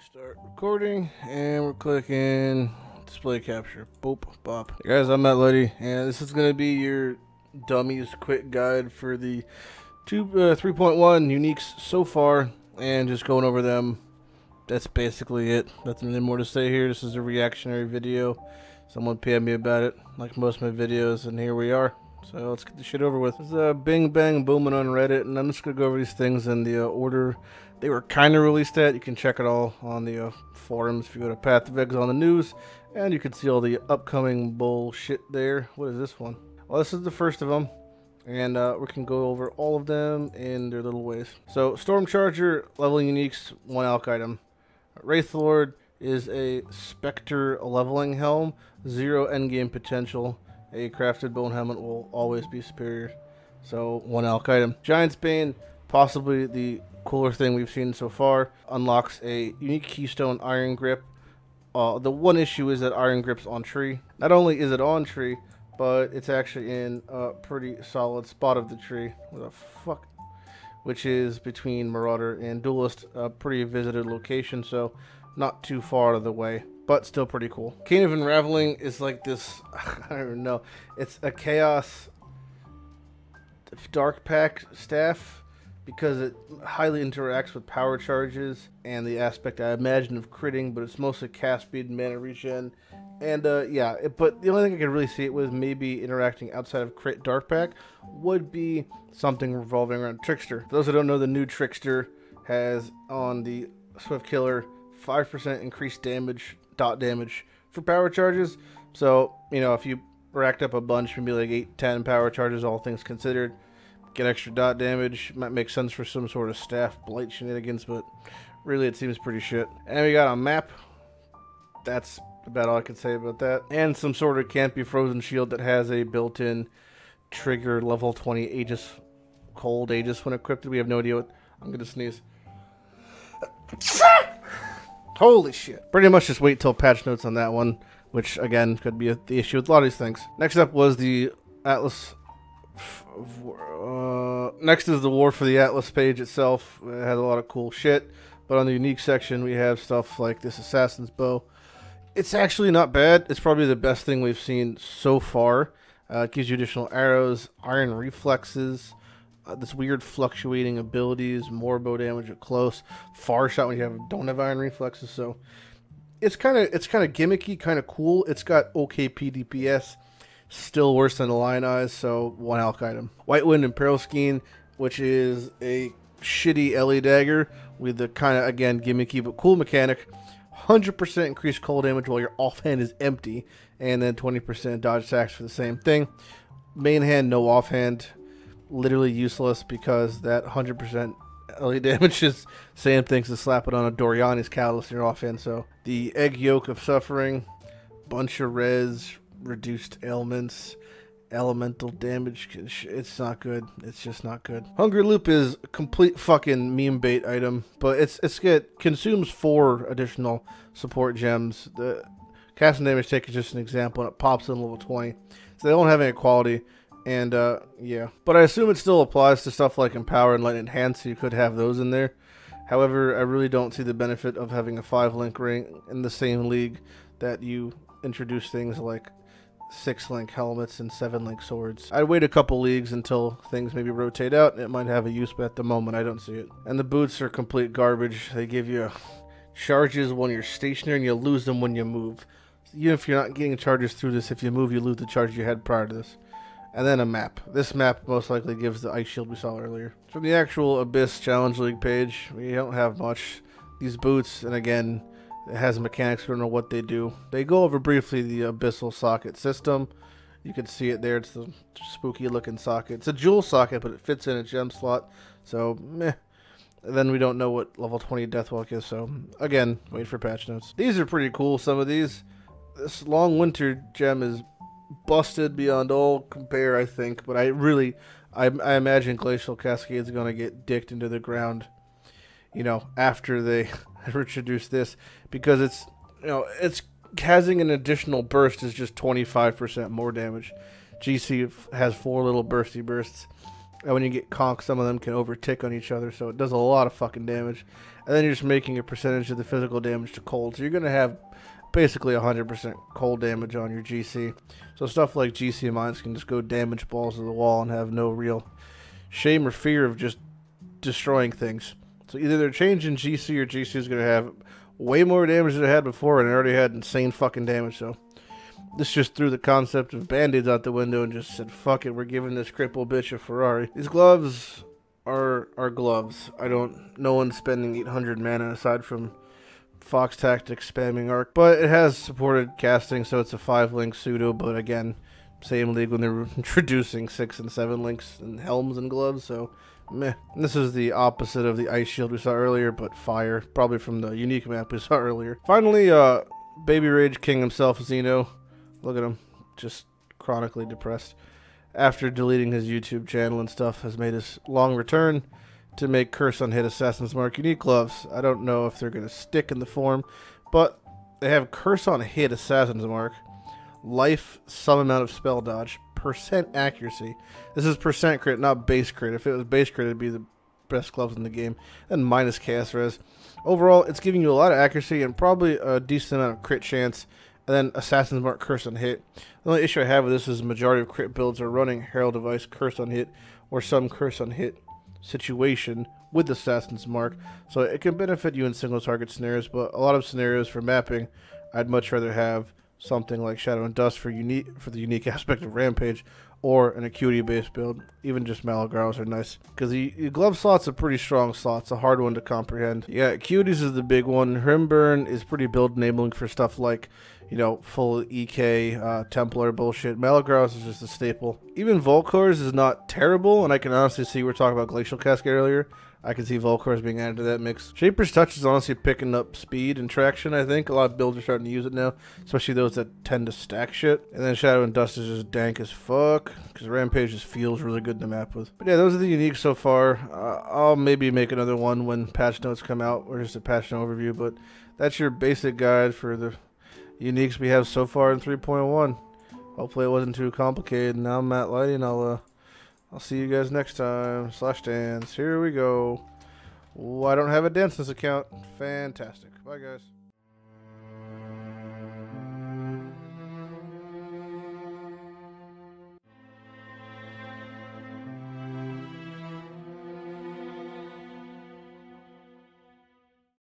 Start recording, and we're clicking display capture. Boop, bop. Hey guys, I'm Lighty, and this is going to be your Dummies quick guide for the 3.1 uniques so far, and just going over them. That's basically it. Nothing really more to say here. This is a reactionary video. Someone PM me about it, like most of my videos, and here we are. So let's get the shit over with. This is bing bang booming on Reddit, and I'm just going to go over these things in the order they were kind of released at. You can check it all on the forums if you go to Path of Eggs on the news, and you can see all the upcoming bullshit there. What is this one? Well, this is the first of them, and we can go over all of them in their little ways. So, Stormcharger, leveling uniques, 1 alch item. Wraithlord is a Spectre leveling helm, 0 endgame potential. A crafted bone helmet will always be superior. So, 1 alch item. Giant's Bane, possibly the cooler thing we've seen so far, unlocks a unique keystone iron grip. The one issue is that iron grip's on tree. Not only is it on tree, but it's actually in a pretty solid spot of the tree. What the fuck? Which is between Marauder and Duelist, a pretty visited location, so not too far out of the way, but still pretty cool. Cane of Unraveling is like this, I don't even know, it's a Chaos Dark Pack staff, because it highly interacts with power charges and the aspect I imagine of critting, but it's mostly cast speed and mana regen. And yeah, but the only thing I could really see it with maybe interacting outside of crit Dark Pack would be something revolving around Trickster. For those who don't know, the new Trickster has on the Swift Killer 5% increased damage, dot damage for power charges. So, you know, if you racked up a bunch, maybe like 8-10 power charges, all things considered, get extra dot damage. Might make sense for some sort of staff blight shenanigans, but really it seems pretty shit. And we got a map. That's about all I can say about that. And some sort of can't be frozen shield that has a built-in trigger level 20 Aegis, cold Aegis when equipped. We have no idea what. I'm gonna sneeze. Holy shit. Pretty much just wait till patch notes on that one, which again could be the issue with a lot of these things. Next up was the Atlas. Next is the War for the Atlas page itself. It has a lot of cool shit, but on the unique section we have stuff like this Assassin's Bow. It's actually not bad. It's probably the best thing we've seen so far. It gives you additional arrows, iron reflexes, this weird fluctuating abilities, more bow damage at close, far shot when you don't have iron reflexes. So it's kind of gimmicky, kind of cool. It's got okay PDPS. Still worse than the Lion Eyes, so 1 alch item. White Wind Imperial Skein, which is a shitty Ellie dagger with the kind of, again, gimmicky but cool mechanic. 100% increased cold damage while your offhand is empty, and then 20% dodge attacks for the same thing. Main hand, no offhand. Literally useless because that 100% Ellie damage is same things to slap it on a Doriani's Catalyst in your offhand. So the Egg Yolk of Suffering, bunch of res, reduced ailments, elemental damage. It's not good. It's just not good. Hunger Loop is a complete fucking meme bait item, but it consumes 4 additional support gems. The cast and damage take is just an example, and it pops in level 20, so they don't have any quality. And yeah, but I assume it still applies to stuff like Empower and Light Enhance, so you could have those in there. However, I really don't see the benefit of having a 5-link ring in the same league that you introduce things like 6-link helmets and 7-link swords. I'd wait a couple leagues until things maybe rotate out. It might have a use, but at the moment I don't see it. And the boots are complete garbage. They give you charges when you're stationary and you lose them when you move. Even if you're not getting charges through this, if you move you lose the charge you had prior to this. And then a map. This map most likely gives the ice shield we saw earlier. From the actual Abyss Challenge League page, we don't have much. These boots, and again, it has mechanics, we don't know what they do. They go over briefly the Abyssal socket system. You can see it there, it's the spooky looking socket. It's a jewel socket, but it fits in a gem slot, so meh. And then we don't know what level 20 Deathwalk is, so again, wait for patch notes. These are pretty cool, some of these. This Long Winter gem is busted beyond all compare, I think, but I imagine Glacial Cascade is going to get dicked into the ground, you know, after they introduce this, because it's, you know, it's having an additional burst is just 25% more damage. GC has 4 little bursty bursts. And when you get conk, some of them can overtick on each other, so it does a lot of fucking damage. And then you're just making a percentage of the physical damage to cold. So you're going to have basically 100% cold damage on your GC. So stuff like GC mines can just go damage balls to the wall and have no real shame or fear of just destroying things. So either they're changing GC or GC is going to have way more damage than it had before, and it already had insane fucking damage. So this just threw the concept of band-aids out the window and just said, fuck it, we're giving this cripple bitch a Ferrari. These gloves are gloves. No one's spending 800 mana aside from Fox Tactics spamming arc, but it has supported casting, so it's a 5-link pseudo, but again, same league when they're introducing 6 and 7 links and helms and gloves, so meh. This is the opposite of the ice shield we saw earlier, but fire, probably from the unique map we saw earlier. Finally, Baby Rage King himself, Xeno. Look at him, just chronically depressed. After deleting his YouTube channel and stuff, has made his long return to make Curse on Hit Assassin's Mark unique gloves. I don't know if they're going to stick in the form, but they have Curse on Hit Assassin's Mark, life, some amount of spell dodge, percent accuracy. This is percent crit, not base crit. If it was base crit, it'd be the best gloves in the game. And minus chaos res. Overall, it's giving you a lot of accuracy and probably a decent amount of crit chance. And then Assassin's Mark Curse on Hit. The only issue I have with this is the majority of crit builds are running Herald Device Curse on Hit or some Curse on Hit situation with Assassin's Mark, so it can benefit you in single target scenarios, but a lot of scenarios for mapping, I'd much rather have something like Shadow and Dust for the unique aspect of Rampage, or an Acuity based build. Even just Malagrows are nice, because the glove slot's a pretty strong slot. It's a hard one to comprehend. Yeah, Acuities is the big one. Hrimburn is pretty build enabling for stuff like, you know, full EK, Templar bullshit. Malagrows is just a staple. Even Volcors is not terrible, and I can honestly see, we're talking about Glacial Cascade earlier, I can see Volcors being added to that mix. Shaper's Touch is honestly picking up speed and traction, I think. A lot of builds are starting to use it now, especially those that tend to stack shit. And then Shadow and Dust is just dank as fuck, because Rampage just feels really good to map with. But yeah, those are the uniques so far. I'll maybe make another one when patch notes come out, or just a patch note overview, but that's your basic guide for the uniques we have so far in 3.1. Hopefully it wasn't too complicated. Now I'm Matt Lighty, and I'll see you guys next time. /dance. Here we go. Oh, I don't have a dance in this account. Fantastic. Bye, guys.